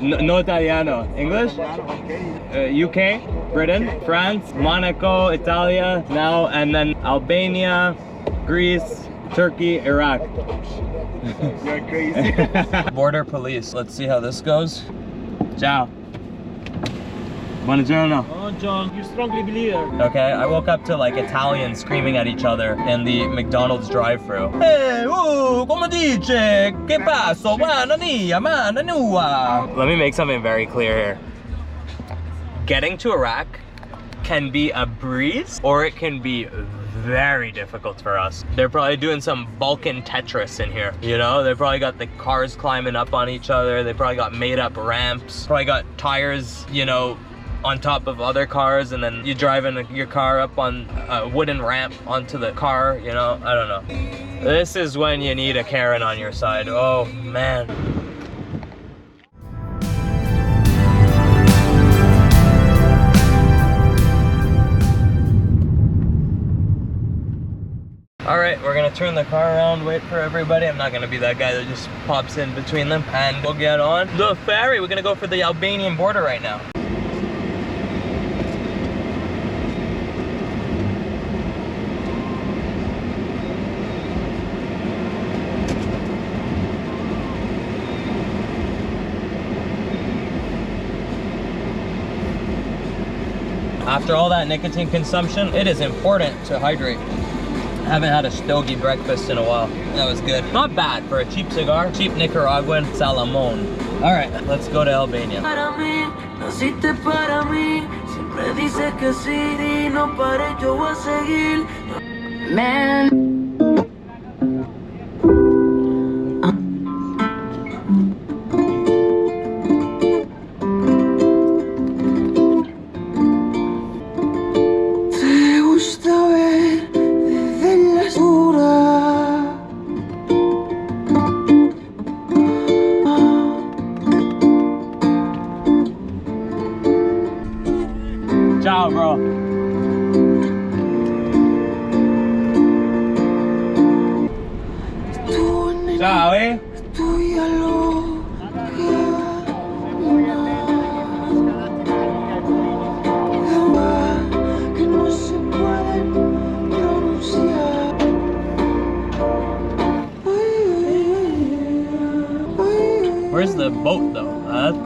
No Italiano. English? UK, Britain, France, Monaco, Italia, now, and then Albania, Greece, Turkey, Iraq. You're crazy. Border police. Let's see how this goes. Ciao. Buongiorno. Oh, John, you strongly believe it. Okay, I woke up to like Italians screaming at each other in the McDonald's drive-thru. Hey, come dice? Che passo? Mana nia, mana nua. Let me make something very clear here. Getting to Iraq can be a breeze or it can be very difficult for us. They're probably doing some Balkan Tetris in here, you know? They probably got the cars climbing up on each other. They probably got made up ramps. Probably got tires, you know, on top of other cars, and then you driving your car up on a wooden ramp onto the car, you know? I don't know. This is when you need a Karen on your side. Oh, man. All right, we're gonna turn the car around, wait for everybody. I'm not gonna be that guy that just pops in between them, and we'll get on the ferry. We're gonna go for the Albanian border right now. After all that nicotine consumption, it is important to hydrate. I haven't had a stogie breakfast in a while. That was good. Not bad for a cheap cigar. Cheap Nicaraguan Salamon. All right, let's go to Albania. Man. Ciao, bro. Ciao, eh? Where's the boat though?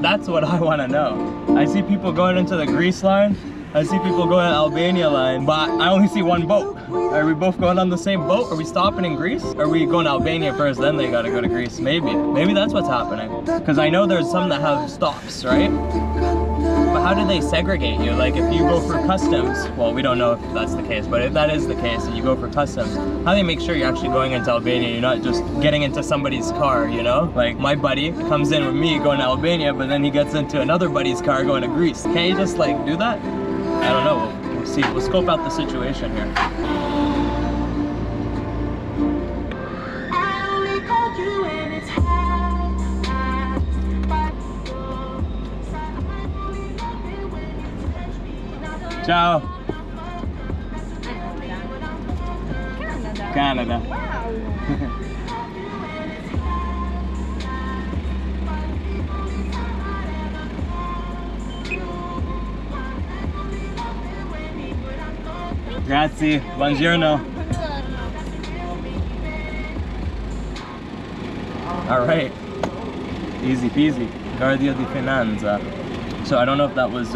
That's what I want to know. I see people going into the Greece line. I see people going to Albania line, but I only see one boat. Are we both going on the same boat? Are we stopping in Greece? Are we going to Albania first, then they gotta go to Greece? Maybe that's what's happening. Because I know there's some that have stops, right? But how do they segregate you? Like if you go for customs, well, we don't know if that's the case, but if that is the case and you go for customs, how do they make sure you're actually going into Albania? You're not just getting into somebody's car, you know? Like my buddy comes in with me going to Albania, but then he gets into another buddy's car going to Greece. Can't you just like do that? I don't know, we'll see. We'll scope out the situation here. Ciao. Canada. Grazie, buongiorno. All right, easy peasy. Guardia di Finanza. So I don't know if that was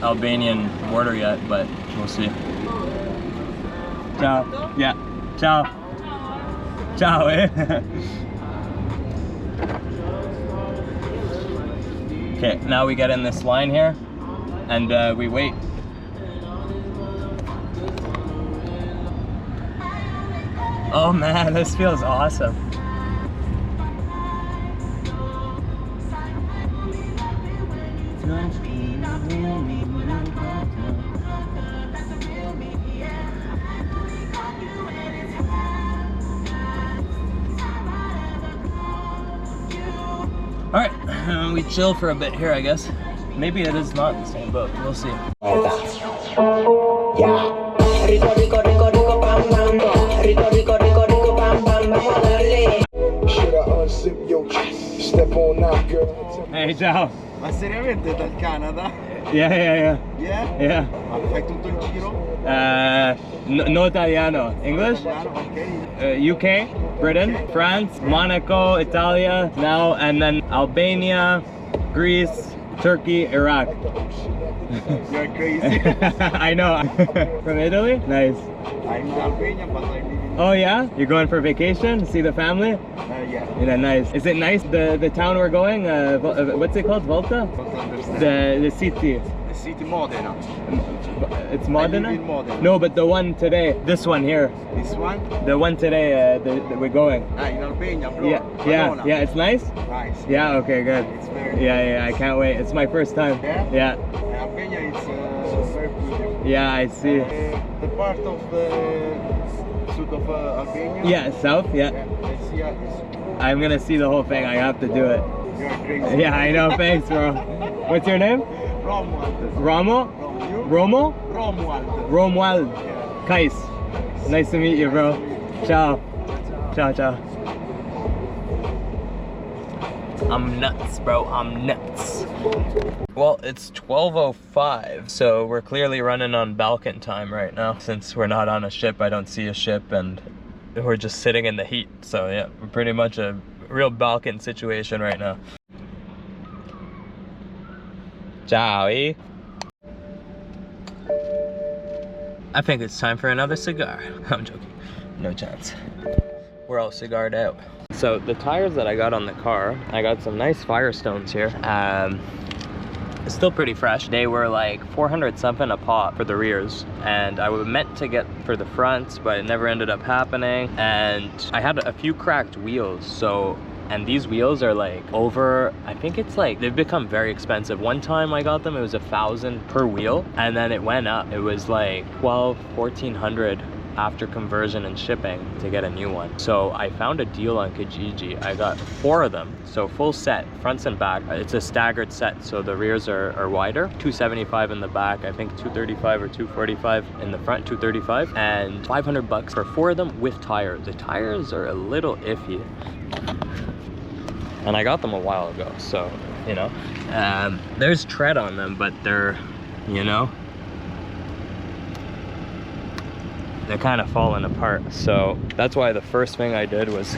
Albanian border yet, but we'll see. Ciao. Yeah. Ciao. Ciao, eh? Okay, now we get in this line here, and we wait. Oh man, this feels awesome. All right, we chill for a bit here, I guess. Maybe it is not the same boat. We'll see. Should I unzip your chest? Step Hey, ciao. Ma seriamente dal Canada? Yeah. Yeah? Ma fai tutto il giro? No italiano. English? Ok. UK, Britain, France, Monaco, Italia, now, and then Albania, Greece, Turkey, Iraq. You're crazy. I know. From Italy? Nice. I'm in Albania, but I live in... Oh yeah? You're going for vacation? See the family? Yeah. Yeah, nice. Is it nice, the town we're going? What's it called? Volta? Don't understand. The city. The city Modena. It's Modena? I live in Modena. No, but the one today. This one here. This one? The one today that we're going. In Albania, bro. Yeah, it's nice? Nice. Yeah, okay, good. It's very Yeah, I can't wait. It's my first time. Yeah? Albania is very beautiful. Yeah, I see. The part of south of Albania. Yeah, south, yeah. Is I'm gonna see the whole thing. I have to do it. you're crazy. Yeah, I know. Thanks, bro. What's your name? Romuald. Romo? You? Romo? Romuald. Romuald. Yeah. Kais. Nice to meet you, bro. Ciao. Ciao. I'm nuts, bro. I'm nuts. Well, it's 12:05, so we're clearly running on Balkan time right now. Since we're not on a ship, I don't see a ship, and we're just sitting in the heat. So yeah, we're pretty much a real Balkan situation right now. Ciao. I think it's time for another cigar. I'm joking. No chance. We're all cigared out. So the tires that I got on the car, I got some nice Firestones here. It's still pretty fresh. They were like 400 something a pop for the rears, and I was meant to get for the fronts, but it never ended up happening. And I had a few cracked wheels, so, and these wheels are like over, I think it's like, they've become very expensive. One time I got them, it was $1,000 per wheel, and then it went up. It was like 1,400 after conversion and shipping to get a new one. So I found a deal on Kijiji. I got 4 of them, so full set, fronts and back. It's a staggered set, so the rears are wider. 275 in the back, I think 235 or 245 in the front, 235, and $500 for 4 of them with tires. The tires are a little iffy, and I got them a while ago, so you know, there's tread on them, but they're, you know, they're kind of falling apart. So that's why the first thing I did was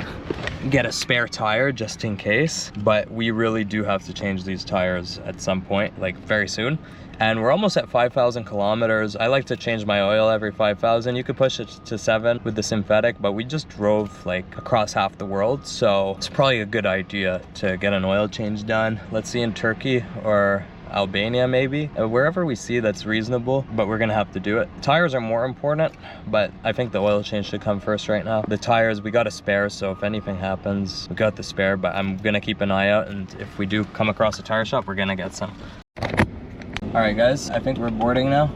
get a spare tire just in case. But we really do have to change these tires at some point, like very soon. And we're almost at 5,000 kilometers. I like to change my oil every 5,000. You could push it to 7 with the synthetic, but we just drove like across half the world. So it's probably a good idea to get an oil change done. Let's see, in Turkey or Albania maybe, wherever we see that's reasonable, but we're gonna have to do it. Tires are more important, but I think the oil change should come first right now. The tires, we got a spare, so if anything happens, we got the spare, but I'm gonna keep an eye out, and if we do come across a tire shop, we're gonna get some. All right guys, I think we're boarding now.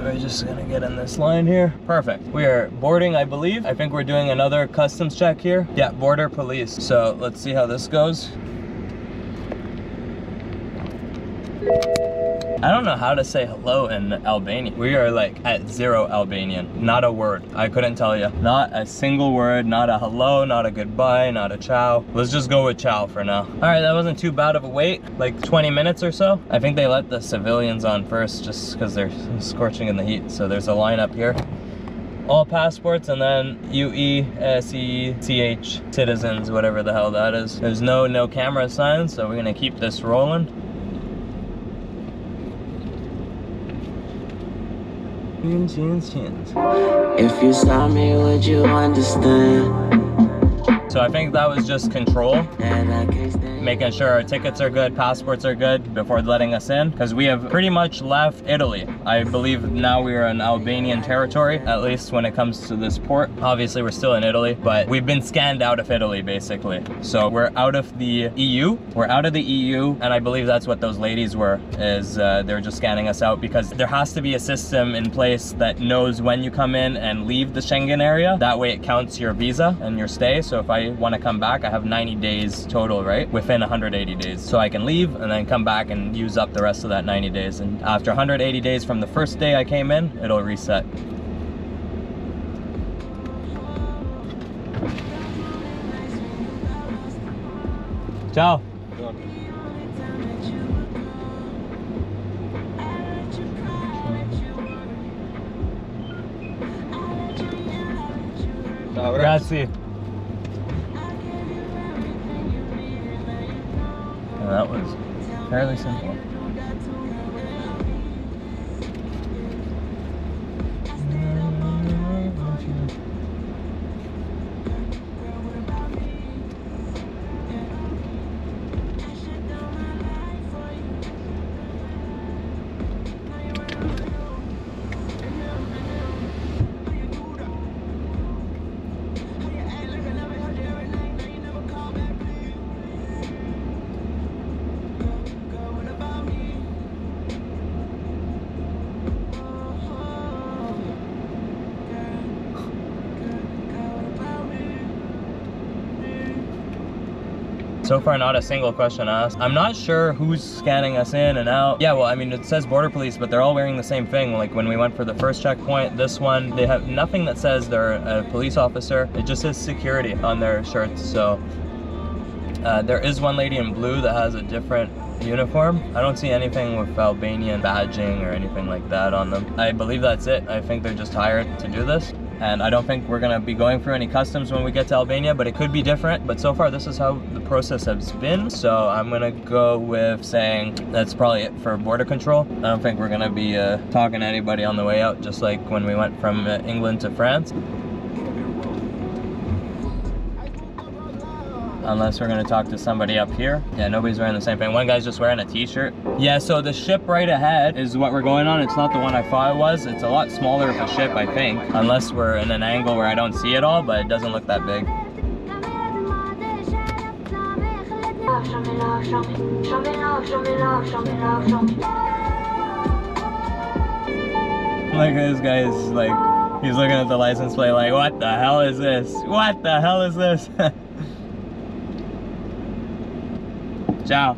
We're just gonna get in this line here. Perfect. We are boarding, I believe. I think we're doing another customs check here. Yeah, border police. So let's see how this goes. I don't know how to say hello in Albanian. We are like at 0 Albanian. Not a word. I couldn't tell you. Not a single word. Not a hello, not a goodbye, not a ciao. Let's just go with ciao for now. All right, that wasn't too bad of a wait. Like 20 minutes or so. I think they let the civilians on first just because they're scorching in the heat. So there's a line up here. All passports, and then UE, SE, CH, citizens, whatever the hell that is. There's no camera signs, so we're gonna keep this rolling. If you saw me, would you understand? So I think that was just control, making sure our tickets are good, passports are good before letting us in, because we have pretty much left Italy. I believe now we are in Albanian territory, at least when it comes to this port. Obviously we're still in Italy, but we've been scanned out of Italy basically. So we're out of the EU, and I believe that's what those ladies were, is they're just scanning us out, because there has to be a system in place that knows when you come in and leave the Schengen area. That way it counts your visa and your stay. So if I want to come back, I have 90 days total, right? Within 180 days. So I can leave and then come back and use up the rest of that 90 days. And after 180 days from the first day I came in, it'll reset. Ciao. Grazie. Well, that was fairly simple. So far, not a single question asked. I'm not sure who's scanning us in and out. Yeah, well, I mean, it says border police, but they're all wearing the same thing. Like when we went for the first checkpoint, this one, they have nothing that says they're a police officer. It just says security on their shirts. So there is one lady in blue that has a different uniform. I don't see anything with Albanian badging or anything like that on them. I believe that's it. I think they're just hired to do this. And I don't think we're gonna be going through any customs when we get to Albania, but it could be different. But so far, this is how the process has been. So I'm gonna go with saying that's probably it for border control. I don't think we're gonna be talking to anybody on the way out, just like when we went from England to France. Unless we're gonna talk to somebody up here. Yeah, nobody's wearing the same thing. One guy's just wearing a t-shirt. Yeah, so the ship right ahead is what we're going on. It's not the one I thought it was. It's a lot smaller of a ship, I think. Unless we're in an angle where I don't see it all, but it doesn't look that big. Look at this guy, is like, he's looking at the license plate like, what the hell is this? What the hell is this? Ciao.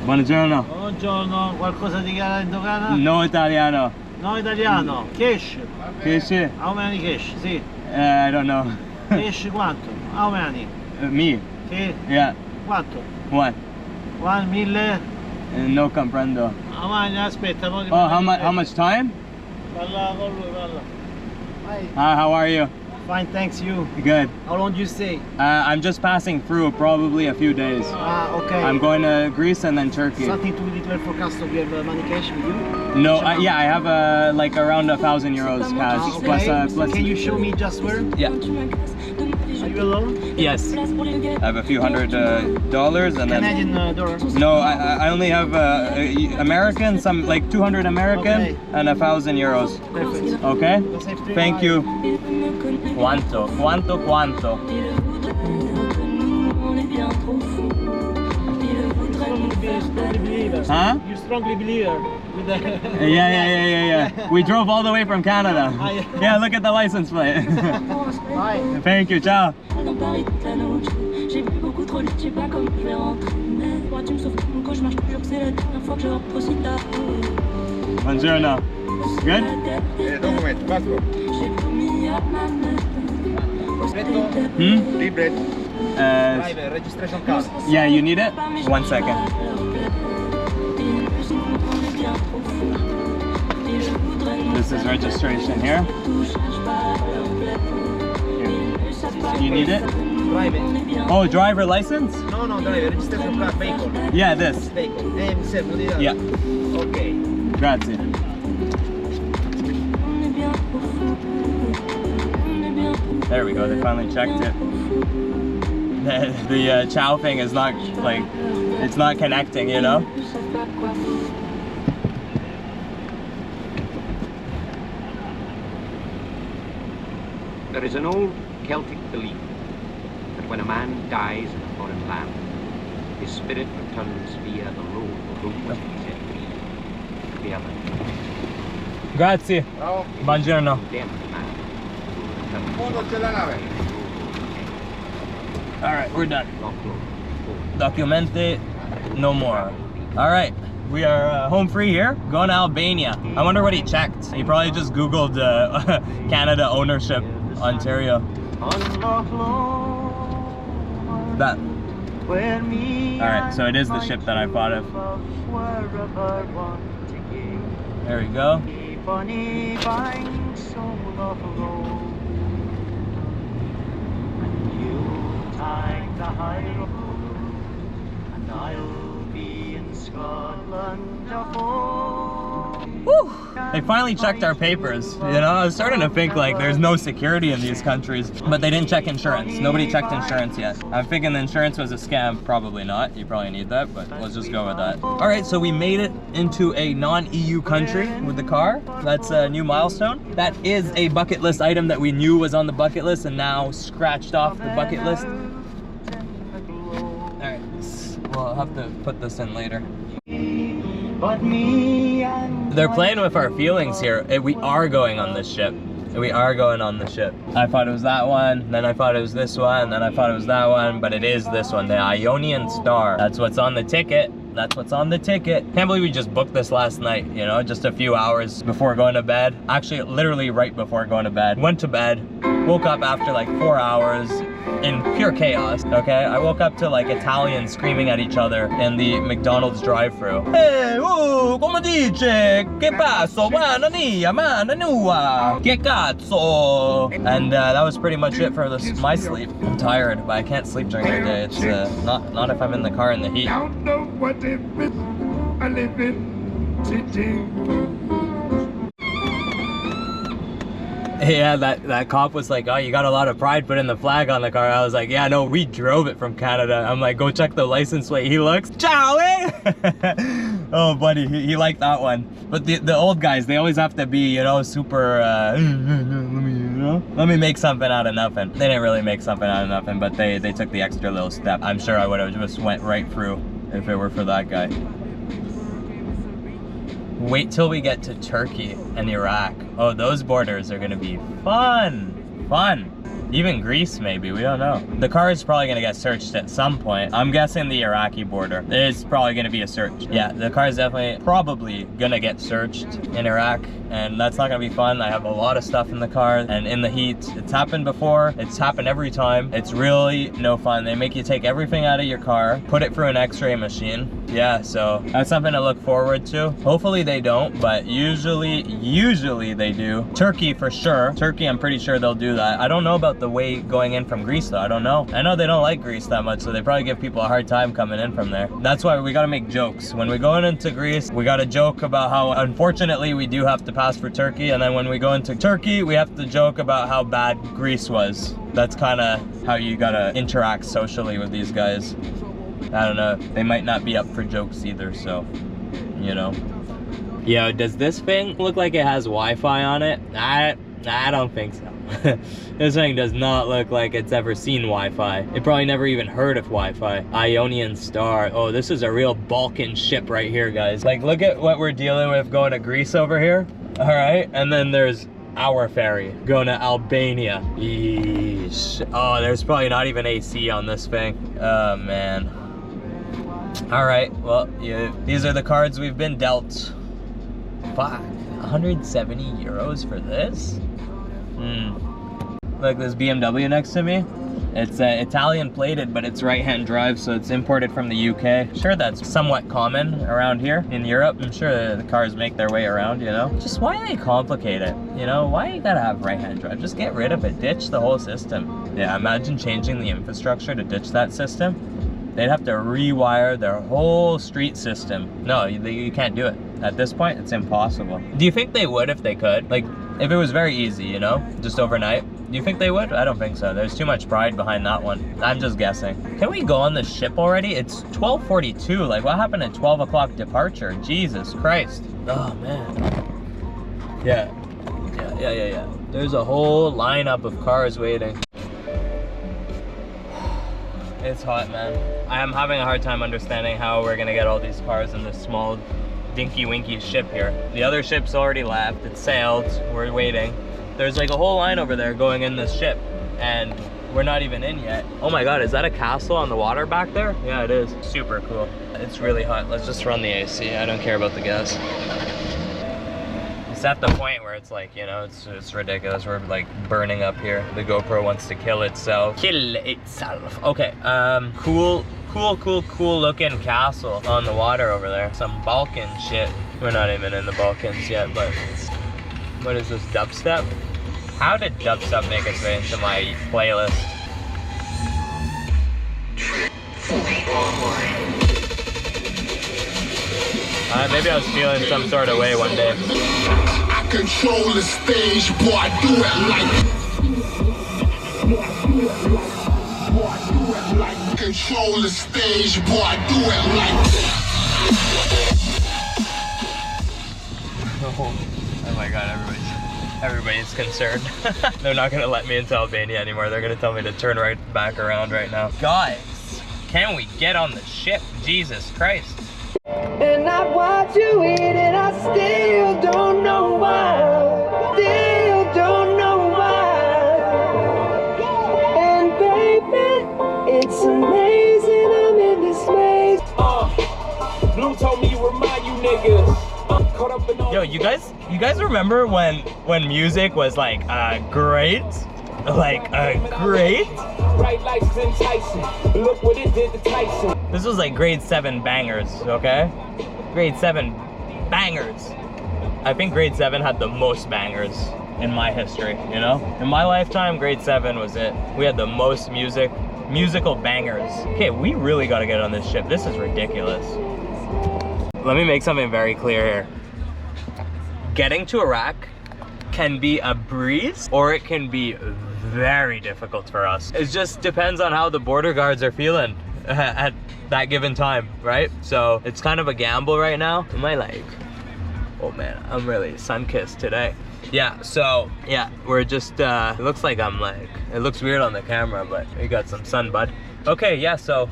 Buongiorno. Buongiorno, qualcosa di gara in dogana? No italiano. No italiano. Cash. Cash? How many cash? Sì. I don't know. Cash quanto? How many? Me? Sì. Yeah. Quanto? What? 1.000? No comprendo. How many? Aspetta. Oh, how much time? Parla con lui, parla. Hi, how are you? Fine, thanks you. Good. How long do you stay? I'm just passing through, probably a few days. Okay. I'm going to Greece and then Turkey. Something to declare for custom. You have money cash with you? No, yeah, I have like around 1,000 euros cash. Okay. Plus. Can you show me just where? Yeah. Are you alone? Yes. I have a few $100 and then. Canadian dollars? No, I only have American, some like 200 American, okay. and 1,000 euros. Perfect. Okay. Thank you. Quanto? Huh? You strongly believe with the Yeah. We drove all the way from Canada. Yeah, look at the license plate. Hi. Thank you, ciao. Buongiorno. Good? Document, passport. Libret. Driver, registration card. Yeah, you need it? 1 second. This is registration here. You need it? Driver. Oh, driver license? No, driver, registration card, vehicle. Yeah, this. Vehicle. Yeah. Okay. Grazie. There we go, they finally checked it. The chow thing is not, like, it's not connecting, you know? There is an old Celtic belief that when a man dies in a foreign land, his spirit returns via the road through which he set free. The other. Grazie. Ciao. Buongiorno. Condemned man who returns Fondo c'è la nave. Alright, we're done. lock load. Documente no more. Alright, we are home free here, going to Albania. I wonder what he checked. He probably just Googled Canada ownership, Ontario. That. Alright, so it is the ship that I thought of. There we go. Whew. They finally checked our papers. You know, I was starting to think like there's no security in these countries, but they didn't check insurance. Nobody checked insurance yet. I'm thinking the insurance was a scam. Probably not. You probably need that, but let's just go with that. All right, so we made it into a non-EU country with the car. That's a new milestone. That is a bucket list item that we knew was on the bucket list and now scratched off the bucket list. All right, we'll have to put this in later. They're playing with our feelings here. We are going on this ship. We are going on the ship. I thought it was that one, then I thought it was this one, then I thought it was that one, but it is this one, the Ionian Star. That's what's on the ticket. That's what's on the ticket. Can't believe we just booked this last night, you know, just a few hours before going to bed. Actually, literally right before going to bed. Went to bed, woke up after like 4 hours in pure chaos, okay? I woke up to like Italians screaming at each other in the McDonald's drive-thru. Hey, come dice? Che passo? Manania, mananua. Che cazzo? And that was pretty much it for my sleep. I'm tired, but I can't sleep during the day. It's not if I'm in the car in the heat. Don't know what it is. I live in city. Yeah, that cop was like, oh, you got a lot of pride putting the flag on the car. I was like, yeah, no, we drove it from Canada. I'm like, go check the license plate. He looks, ciao, eh? Oh, buddy, he liked that one. But the old guys, they always have to be, you know, super, let me make something out of nothing. They didn't really make something out of nothing, but they took the extra little step. I'm sure I would have just went right through if it were for that guy. Wait till we get to Turkey and Iraq. Oh, those borders are gonna be fun. Fun. Even Greece, maybe, we don't know. The car is probably gonna get searched at some point. I'm guessing the Iraqi border. There's probably gonna be a search. Yeah, the car is definitely probably gonna get searched in Iraq, and that's not gonna be fun. I have a lot of stuff in the car, and in the heat. It's happened before, it's happened every time. It's really no fun. They make you take everything out of your car, put it through an x-ray machine. Yeah, so that's something to look forward to. Hopefully they don't, but usually they do. Turkey for sure. Turkey, I'm pretty sure they'll do that. I don't know about the way going in from Greece though. I don't know. I know they don't like Greece that much, so they probably give people a hard time coming in from there. That's why we gotta make jokes. When we're going into Greece, we gotta joke about how unfortunately we do have to pass for Turkey, and then when we go into Turkey, we have to joke about how bad Greece was. That's kind of how you gotta interact socially with these guys. I don't know, they might not be up for jokes either, so, you know. Yo, does this thing look like it has Wi-Fi on it? I don't think so. This thing does not look like it's ever seen Wi-Fi. It probably never even heard of Wi-Fi. Ionian Star. Oh, this is a real Balkan ship right here, guys. Like, look at what we're dealing with going to Greece over here. All right, and then there's our ferry going to Albania. Yeesh. Oh, there's probably not even AC on this thing. Oh, man. All right, well, yeah, these are the cards we've been dealt. Fuck, 170 euros for this? Look, this BMW next to me. It's Italian plated, but it's right-hand drive, so it's imported from the UK. Sure, that's somewhat common around here in Europe. I'm sure the cars make their way around, you know? Just why do they complicate it? You know, why you gotta have right-hand drive? Just get rid of it, ditch the whole system. Yeah, imagine changing the infrastructure to ditch that system. They'd have to rewire their whole street system. No, you can't do it. At this point, it's impossible. Do you think they would if they could? Like, if it was very easy, you know, just overnight? Do you think they would? I don't think so. There's too much pride behind that one. I'm just guessing. Can we go on the ship already? It's 12:42. Like, what happened at 12 o'clock departure? Jesus Christ. Oh, man. Yeah. There's a whole lineup of cars waiting. It's hot, man. I am having a hard time understanding how we're gonna get all these cars in this small dinky winky ship here. The other ship's already left, it sailed, we're waiting. There's like a whole line over there going in this ship, and we're not even in yet. Oh my God, is that a castle on the water back there? Yeah, it is. Super cool. It's really hot. Let's just run the AC. I don't care about the gas. It's at the point where it's like, you know, it's ridiculous. We're like burning up here. The GoPro wants to kill itself. Kill itself. Okay, cool cool looking castle on the water over there. Some Balkan shit. We're not even in the Balkans yet, but what is this, dubstep? How did dubstep make its way into my playlist? Maybe I was feeling some sort of way one day. I control the stage, boy, I do it like. Control the stage, boy, I do it like. Oh my god, everybody's concerned. They're not gonna let me into Albania anymore. They're gonna tell me to turn right back around right now. Guys, can we get on the ship? Jesus Christ. And I watch you eat and I still don't know why. Still don't know why. And baby, it's amazing I'm in this maze. Blue told me you remind you niggas. Caught up in all. Yo, you guys remember when music was like great? Like great? Bright lights enticing. Look what it did to Tyson. This was like grade 7 bangers, okay? Grade 7 bangers. I think grade 7 had the most bangers in my history, you know? In my lifetime, grade 7 was it. We had the most musical bangers. Okay, we really gotta get on this ship. This is ridiculous. Let me make something very clear here. Getting to Iraq can be a breeze or it can be very difficult for us. It just depends on how the border guards are feeling at that given time, right? So it's kind of a gamble right now. Am I like, oh man, I'm really sun-kissed today. Yeah, so yeah, we're just, it looks like I'm like, it looks weird on the camera, but we got some sun, bud. Okay, yeah, so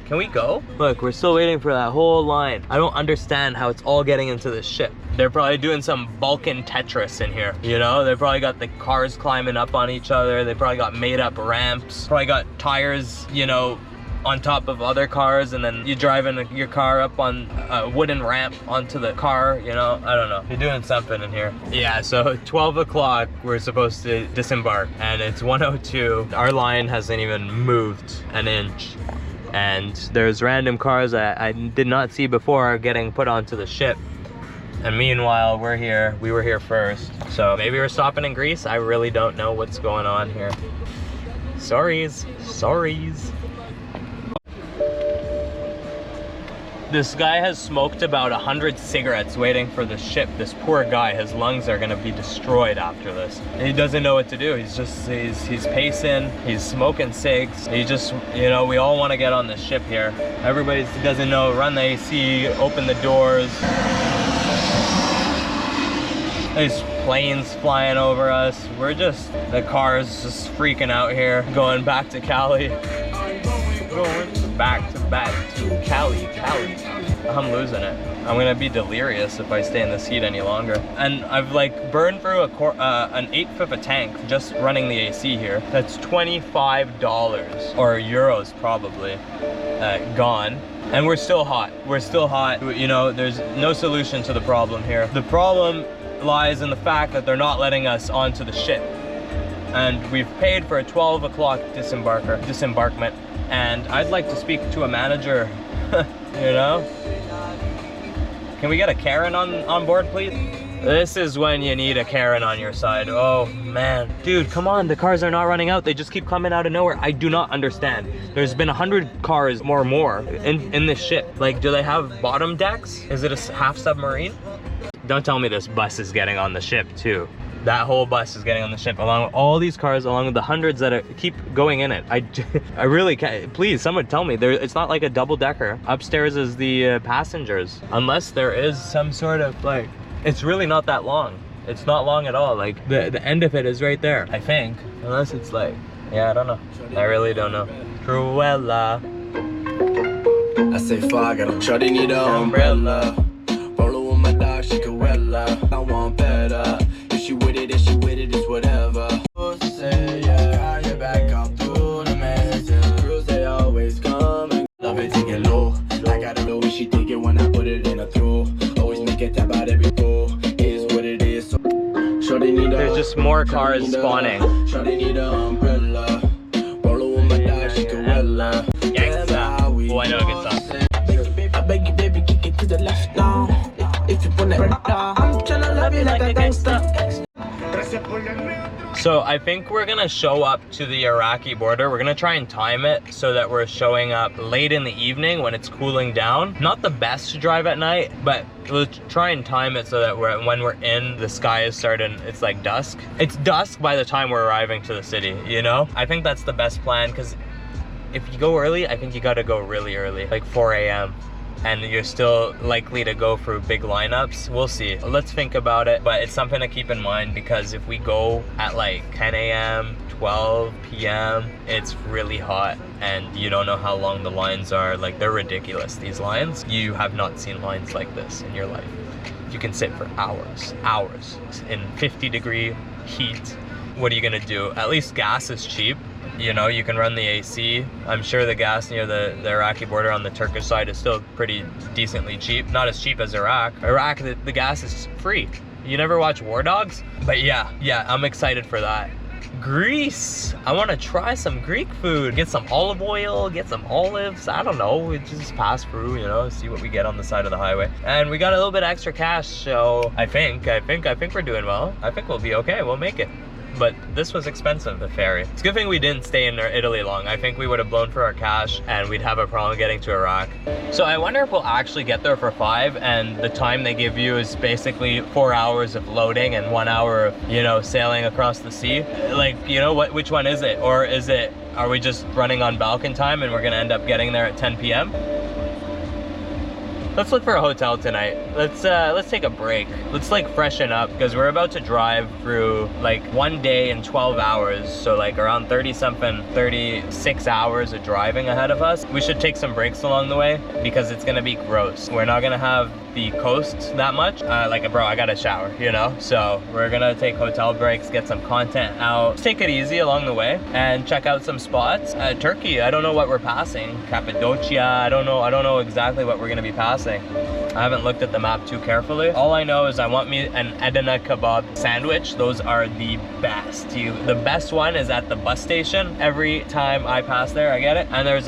can we go? Look, we're still waiting for that whole line. I don't understand how it's all getting into the ship. They're probably doing some Balkan Tetris in here, you know? They probably got the cars climbing up on each other. They probably got made up ramps. Probably got tires, you know, on top of other cars, and then you're driving your car up on a wooden ramp onto the car, you know? I don't know. You're doing something in here. Yeah, so 12 o'clock, we're supposed to disembark, and it's 1:02. Our line hasn't even moved an inch. And there's random cars that I did not see before getting put onto the ship. And meanwhile, we're here. We were here first. So maybe we're stopping in Greece. I really don't know what's going on here. Sorries. This guy has smoked about 100 cigarettes waiting for the ship. This poor guy, his lungs are gonna be destroyed after this. He doesn't know what to do. He's pacing, he's smoking cigs. He just, you know, we all wanna get on the ship here. Everybody doesn't know, run the AC, open the doors. There's planes flying over us. The car's just freaking out here, going back to Cali. Going back to Cali. I'm losing it. I'm gonna be delirious if I stay in this heat any longer. And I've like burned through an 1/8 of a tank just running the AC here. That's $25 or euros probably gone. And we're still hot. You know, there's no solution to the problem here. The problem lies in the fact that they're not letting us onto the ship. And we've paid for a 12 o'clock disembarkment. And I'd like to speak to a manager, you know? Can we get a Karen on board, please? This is when you need a Karen on your side. Oh man. Dude, come on, the cars are not running out. They just keep coming out of nowhere. I do not understand. There's been 100 cars or more in this ship. Like, do they have bottom decks? Is it a half submarine? Don't tell me this bus is getting on the ship too. That whole bus is getting on the ship along with all these cars, along with the hundreds that keep going in it. I really can't. Please, someone tell me. It's not like a double decker. Upstairs is the passengers. Unless there is some sort of like, it's really not that long. It's not long at all. Like the end of it is right there, I think. Unless it's like, yeah, I don't know. I really don't know. Cruella. I say fuck, I don't try to need an umbrella. Roll with my dog, she Cruella. I want better. She with it, it's whatever. Say yeah, you're back up through the mess. Girls, they always come and love it, take it low. I got it low, she take it when I put it in a throw. Always make it about every go. Is what it is. So, there's just more cars spawning. Shawty need an umbrella. Roll with my dog, she Cruella. Gangsta. Buenos So I think we're gonna show up to the Iraqi border. We're gonna try and time it so that we're showing up late in the evening when it's cooling down. Not the best to drive at night, but we'll try and time it so that when we're in, the sky is starting, it's like dusk. It's dusk by the time we're arriving to the city, you know? I think that's the best plan, because if you go early, I think you gotta go really early, like 4 a.m. and you're still likely to go through big lineups. We'll see. Let's think about it, but it's something to keep in mind, because if we go at like 10 a.m., 12 p.m., it's really hot and you don't know how long the lines are. Like, they're ridiculous, these lines. You have not seen lines like this in your life. You can sit for hours in 50-degree heat. What are you gonna do? At least gas is cheap. You know, you can run the AC. I'm sure the gas near the Iraqi border on the Turkish side is still pretty decently cheap. Not as cheap as Iraq. Iraq, the gas is free. You never watch War Dogs? But yeah, I'm excited for that. Greece. I want to try some Greek food. Get some olive oil, get some olives. I don't know. We just pass through, you know, see what we get on the side of the highway. And we got a little bit extra cash, so I think we're doing well. I think we'll be okay. We'll make it. But this was expensive, the ferry. It's a good thing we didn't stay in Italy long. I think we would have blown for our cash and we'd have a problem getting to Iraq. So I wonder if we'll actually get there for 5, and the time they give you is basically 4 hours of loading and 1 hour of, you know, sailing across the sea. Like, you know, which one is it? Or are we just running on Balkan time and we're gonna end up getting there at 10 p.m.? Let's look for a hotel tonight. Let's take a break. Let's like freshen up, because we're about to drive through like 1 day and 12 hours. So like around 36 hours of driving ahead of us. We should take some breaks along the way, because it's gonna be gross. We're not gonna have the coast that much. Like, bro, I gotta shower, you know? So we're gonna take hotel breaks, get some content out. Let's take it easy along the way and check out some spots. Turkey, I don't know what we're passing. Cappadocia, I don't know exactly what we're gonna be passing. I haven't looked at the map too carefully. All I know is I want me an Adana kebab sandwich. Those are the best. The best one is at the bus station. Every time I pass there, I get it. And there's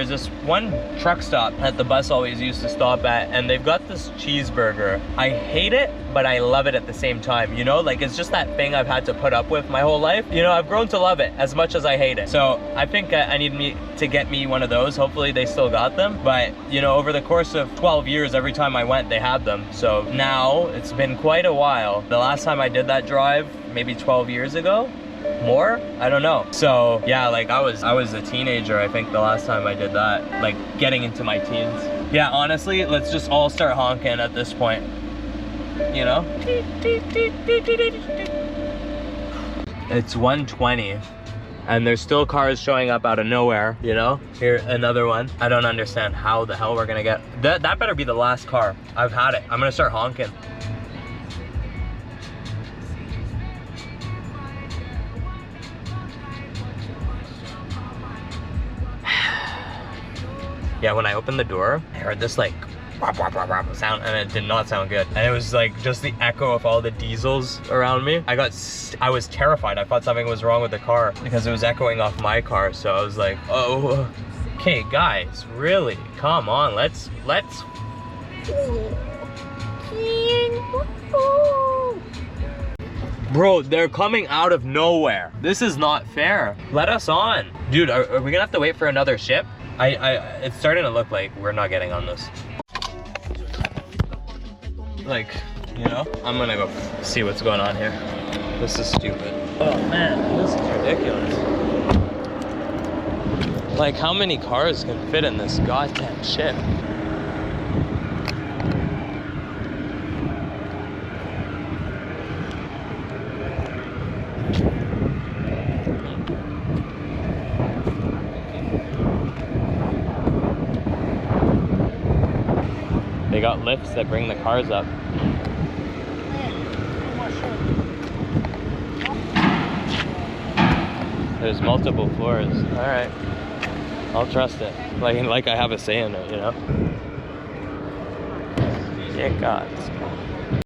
this one truck stop that the bus always used to stop at, and they've got this cheeseburger. I hate it, but I love it at the same time, you know? Like, it's just that thing I've had to put up with my whole life. You know, I've grown to love it as much as I hate it. So I think I need to get me one of those. Hopefully they still got them. But, you know, over the course of 12 years, every time I went, they had them. So now it's been quite a while. The last time I did that drive, maybe 12 years ago. More? I don't know. So yeah, like I was a teenager, I think, the last time I did that, like getting into my teens. Yeah, honestly, let's just all start honking at this point, you know? It's 1:20 and there's still cars showing up out of nowhere, you know? Here, another one. I don't understand how the hell we're gonna get that. That better be the last car. I've had it. I'm gonna start honking. Yeah, when I opened the door, I heard this like sound, and it did not sound good. And it was like just the echo of all the diesels around me. I was terrified. I thought something was wrong with the car because it was echoing off my car. So I was like, oh, okay, guys, really, come on, let's. Bro, they're coming out of nowhere. This is not fair. Let us on. Dude, are we gonna have to wait for another ship? It's starting to look like we're not getting on this. Like, you know, I'm gonna go see what's going on here. This is stupid. Oh man, this is ridiculous. Like, how many cars can fit in this goddamn ship? They got lifts that bring the cars up. There's multiple floors. All right, I'll trust it. Like I have a say in it, you know? Yeah, God.